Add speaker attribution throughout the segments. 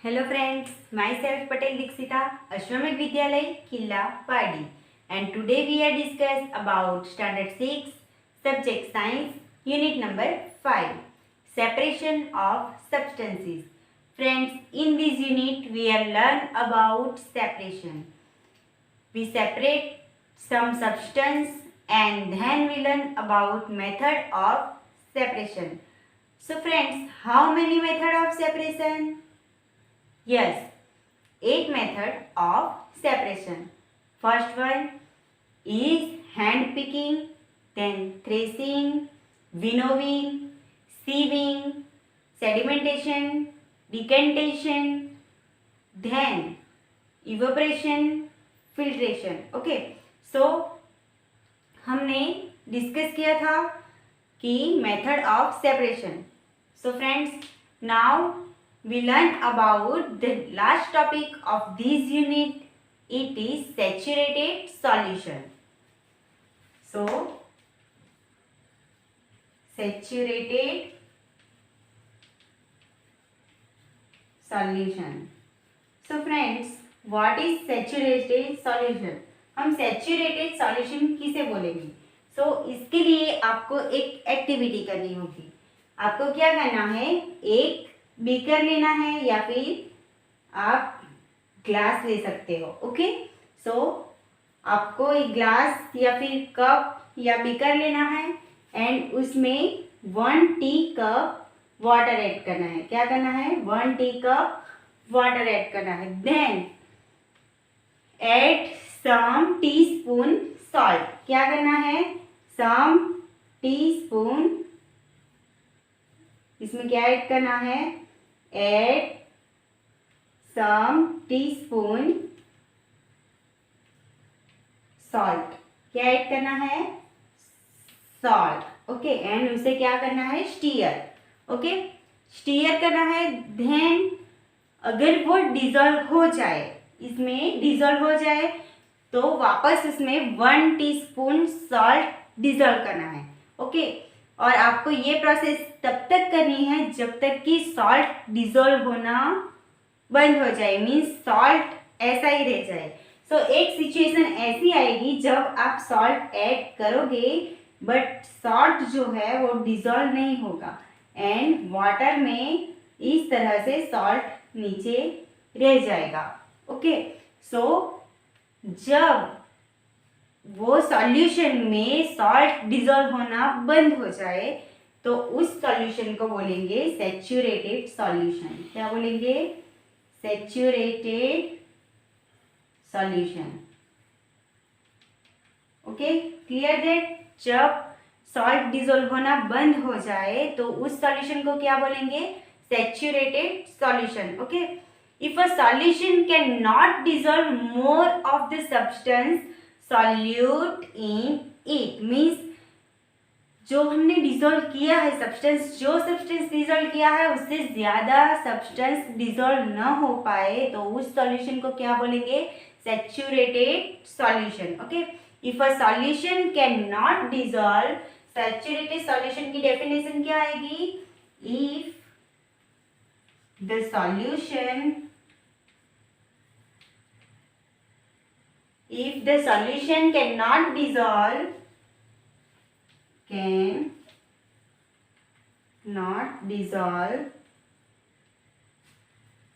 Speaker 1: Hello friends, myself Patel Dixita, Ashwamedh Vidyalay, Killa, Padi, and today we are discuss about Standard 6, Subject Science, Unit number 5, Separation of Substances. Friends, in this unit we are learn about separation. We separate some substance and then we learn about method of separation. So friends, how many method of separation? Yes, 8 method of separation. First one is hand picking, then threshing, winnowing, sieving, sedimentation, decantation, then evaporation, filtration. Okay, so हमने discuss किया था कि method of separation. So friends, now we learn about the last topic of this unit. It is saturated solution. So saturated solution. So friends, what is saturated solution? हम saturated solution किसे बोलेंगे? So इसके लिए आपको एक activity करनी होगी. आपको क्या करना है? एक बीकर लेना है या फिर आप ग्लास ले सकते हो. ओके, सो आपको एक ग्लास या फिर कप या बीकर लेना है एंड उसमें 1 टी कप वाटर ऐड करना है. क्या करना है? 1 टी कप वाटर ऐड करना है. Then add some teaspoon salt. क्या करना है? सम टीस्पून, इसमें क्या ऐड करना है? Add some teaspoon salt. क्या ऐड करना है? Salt. ओके, एंड उसे क्या करना है? स्टीयर. ओके, स्टीयर करना है. देन अगर वो डिजोल्व हो जाए, इसमें डिजोल्व हो जाए तो वापस उसमें 1 टीस्पून सॉल्ट डिजोल्व करना है. ओके, और आपको ये प्रोसेस तब तक करनी है जब तक कि सॉल्ट डिजोल्व होना बंद हो जाए, मीन्स सॉल्ट ऐसा ही रह जाए. सो एक सिचुएशन ऐसी आएगी जब आप सॉल्ट ऐड करोगे बट सॉल्ट जो है वो डिजोल्व नहीं होगा एंड वाटर में इस तरह से सॉल्ट नीचे रह जाएगा. ओके, सो जब वो सॉल्यूशन में सॉल्ट डिजोल्व होना बंद हो जाए तो उस सॉल्यूशन को बोलेंगे सैचुरेटेड सॉल्यूशन. क्या बोलेंगे? Saturated solution. Okay, clear that? जब सॉल्ट डिजोल्व होना बंद हो जाए तो उस सॉल्यूशन को क्या बोलेंगे? Saturated solution. Okay, if a solution can not dissolve more of the substance solute in it, means जो हमने डिजोल्व किया है सब्सटेंस, जो सब्सटेंस डिजोल्व किया है उससे ज़्यादा सब्सटेंस डिजोल्व न हो पाए तो उस सॉल्यूशन को क्या बोलेंगे? Saturated solution. Okay, if a solution can not dissolve, saturated solution की डेफिनेशन क्या आएगी? If the solution if the solution cannot dissolve,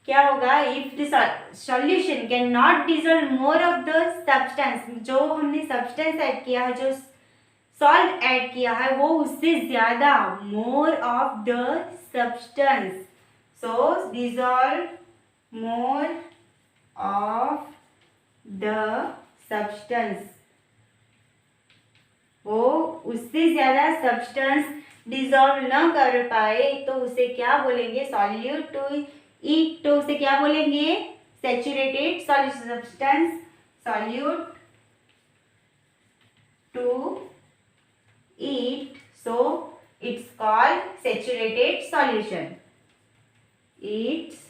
Speaker 1: क्या होगा? if the solution cannot dissolve more of the substance, जो हमने substance ऐड किया है, जो salt ऐड किया है वो उससे ज्यादा more of the substance, so dissolve more of the substance, वो उससे ज्यादा सब्सटेंस डिजोल्व न कर पाए तो उसे क्या बोलेंगे? Solute to it. तो उसे क्या बोलेंगे? Saturated substance solute to it, so it's called saturated solution. It's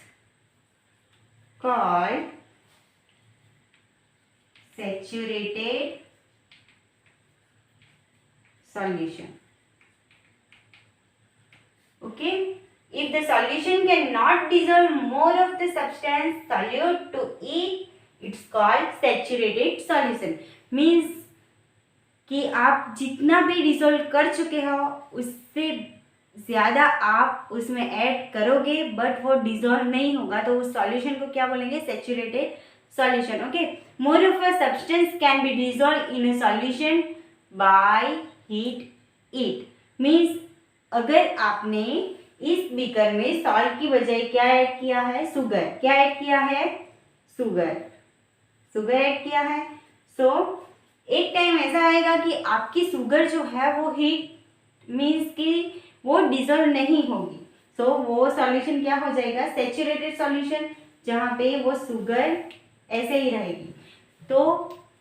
Speaker 1: called saturated solution. Okay, if the solution cannot dissolve more of the substance solute to it, it's called saturated solution. Means कि आप जितना भी dissolve कर चुके हो उससे ज़्यादा आप उसमें ऐड करोगे बट वो डिसॉल्व नहीं होगा, तो उस सॉल्यूशन को क्या बोलेंगे? Saturated solution. Okay. More of a substance can be dissolve in a solution by heat it. Means अगर आपने इस बीकर में सॉल्ट की बजाय क्या ऐड किया है? शुगर. क्या ऐड किया है? शुगर. शुगर ऐड किया है. सो एक टाइम ऐसा आएगा कि आपकी शुगर जो है वो हीट मीन्स कि वो डिसॉल्व नहीं होगी. सो वो सॉल्यूशन क्या हो जाएगा? सैचुरेटेड सॉल्यूशन, जहाँ पे वो शुगर ऐसे ही रहेगी. तो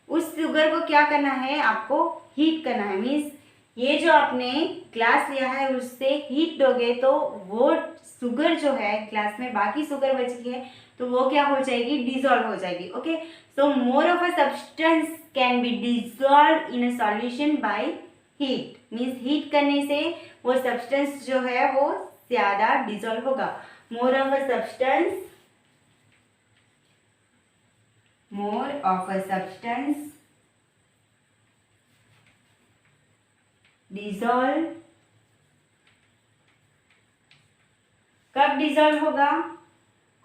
Speaker 1: उस शुगर को क्या करना है? आपको हीट करना है. मीन्स ये जो आपने ग्लास लिया है उससे हीट दोगे तो वो शुगर जो है ग्लास में बाकी शुगर बच गई है तो वो क्या हो जाएगी? डिसॉल्व हो जाएगी. Okay. So more of a substance can be dissolve in a solution by heat. Means heat करने से वो सब्सटेंस जो है वो ज़्यादा डिसॉल्व होगा. More of a substance dissolve. कब डिसॉल्व होगा?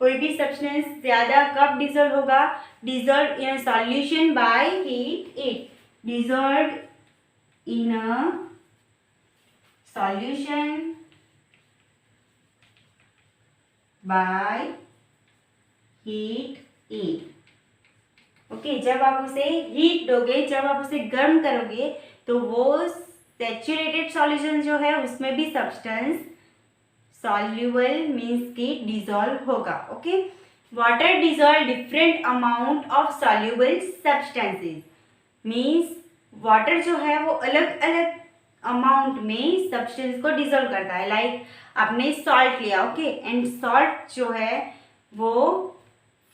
Speaker 1: कोई भी सब्सटेंस ज़्यादा कब डिसॉल्व होगा? Dissolve in a solution by heat it. Dissolve in a solution by heat it. Okay. जब आप उसे हीट दोगे, जब आप उसे गर्म करोगे तो वो सैचुरेटेड सॉल्यूशन जो है उसमें भी सब्सटेंस सॉल्यूबल मीन्स कि डिसॉल्व होगा. Okay. Water dissolve different amount of soluble substances. Means water जो है वो अलग अलग अमाउंट में सब्सटेंस को डिसॉल्व करता है. लाइक आपने सॉल्ट लिया. ओके. एंड सॉल्ट जो है वो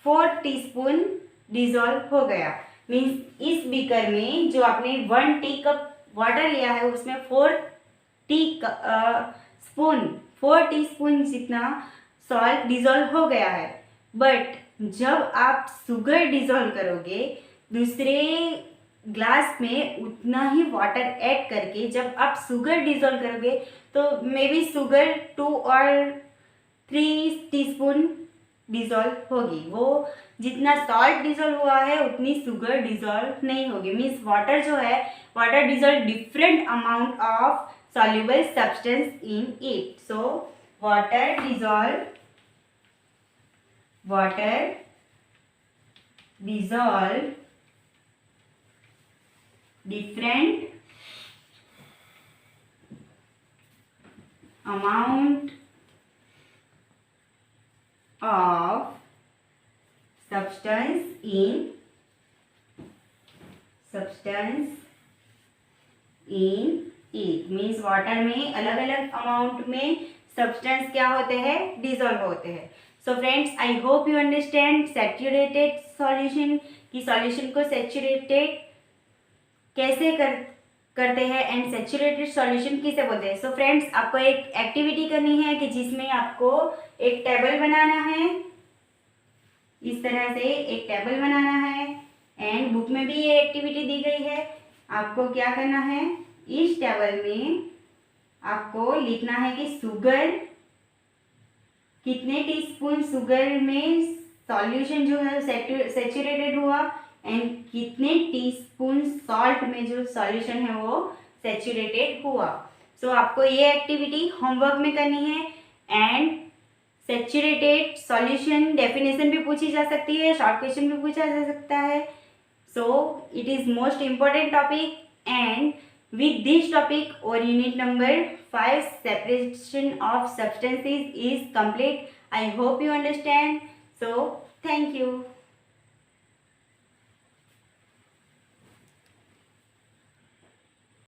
Speaker 1: 4 टीस्पून डिसॉल्व हो गया. मीन्स इस बीकर में जो आपने 1 टी कप वाटर लिया है उसमें 4 टीस्पून जितना सॉल्ट डिसॉल्व हो गया है. बट जब आप शुगर डिसॉल्व करोगे दूसरे ग्लास में उतना ही वाटर ऐड करके जब आप शुगर डिसॉल्व करोगे तो मे बी शुगर 2 और 3 टीस्पून डिसॉल्व होगी. वो जितना सॉल्ट डिसॉल्व हुआ है उतनी शुगर डिसॉल्व नहीं होगी. मीन्स वाटर जो है water dissolve different amount of soluble substance in it. So water dissolve different amount of substance in it. Means water में अलग अलग अमाउंट में सब्सटेंस क्या होते हैं? डिसॉल्व होते हैं. So friends, I hope you understand saturated solution की सॉल्यूशन को सैचुरेटेड कैसे करते हैं एंड सैचुरेटेड सॉल्यूशन किसे बोलते हैं. सो फ्रेंड्स, आपको एक एक्टिविटी करनी है कि जिसमें आपको एक टेबल बनाना है. इस तरह से एक टेबल बनाना है एंड बुक में भी ये एक्टिविटी दी गई है. आपको क्या करना है? इस टेबल में आपको लिखना है कि शुगर कितने टीस्पून शुगर में सॉल्यूशन जो है सैचुरेटेड हुआ एंड कितने टीस्पून सॉल्ट में जो सॉल्यूशन है वो सैचुरेटेड हुआ. सो आपको ये एक्टिविटी होमवर्क में करनी है. एंड सैचुरेटेड सॉल्यूशन डेफिनेशन भी पूछी जा सकती है, शॉर्ट क्वेश्चन भी पूछा जा सकता है. So it is most important topic. And with this topic or unit number 5 separation of substances is complete. I hope you understand. So thank you.